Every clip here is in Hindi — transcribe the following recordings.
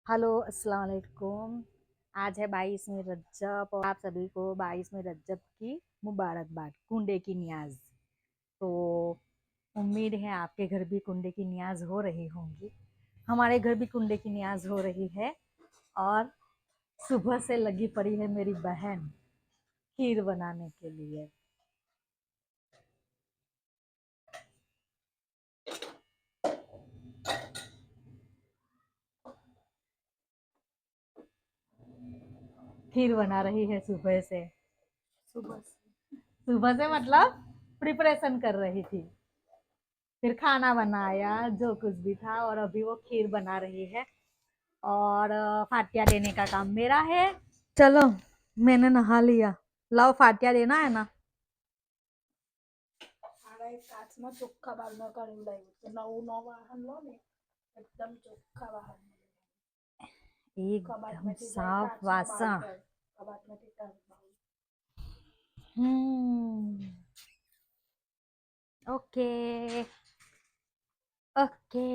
हेलो अस्सलाम वालेकुम। आज है 22वीं रजब और आप सभी को 22वीं रजब की मुबारकबाद। कुंडे की नियाज। तो उम्मीद है आपके घर भी कुंडे की नियाज हो रही होंगी। हमारे घर भी कुंडे की नियाज हो रही है। और सुबह से लगी पड़ी है मेरी बहन खीर बनाने के लिए। खीर बना रही है सुबह से। सुबह से मतलब प्रिपरेशन कर रही थी, फिर खाना बनाया जो कुछ भी था, और अभी वो खीर बना रही है। और फातिया देने का काम मेरा है। चलो, मैंने नहा लिया। लाओ, फातिया देना है ना। કાચમાં ચોખ્ખા બહાર ન કાઢી લાવ્યું તો નવું ન વાહન લો ને એકદમ ચોખ્ખા વાહન एकदम કબાટમાંથી જાય साफ કાચના वासण। બાઉલ જાય કબાટમાંથી કાચ બાઉલ ओके ओके।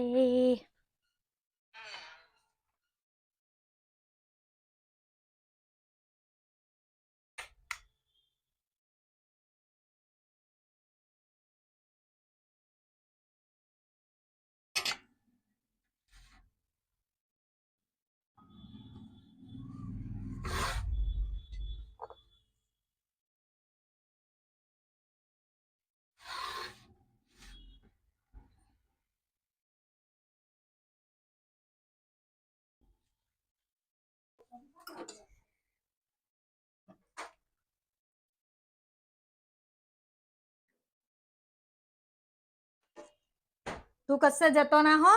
तू कसे जतो ना हो।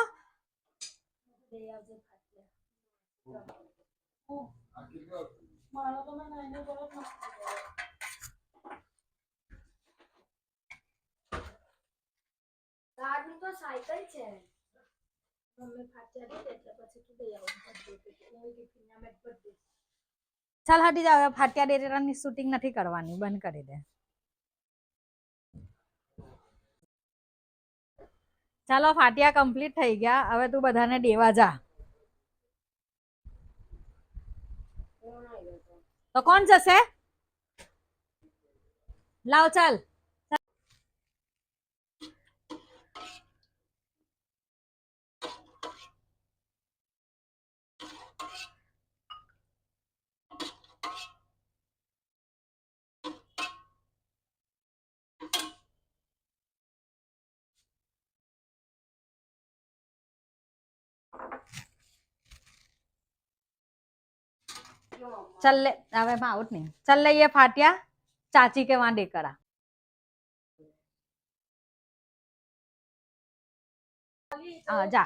મારો તો મેં નાની બરફ નાખી દીધો ગાડી તો સાયકલ છે મમ્મી ફાટ્યા દે એટલે પછી તું દઈ આવું હું ટિફિનના બેગ પર દે चल हटी जाओ, फाटिया डेरेरानी शूटिंग नहीं करवानी, बंद कर दे। चलो, फाटिया कम्प्लीट थई गया। हवे तू बधाने देवा जा। तो कौन जसे? लाओ चल। चल ले, अबे मैं आउट नहीं। चल ले ये फाटिया चाची के वहां देकर आ। जा।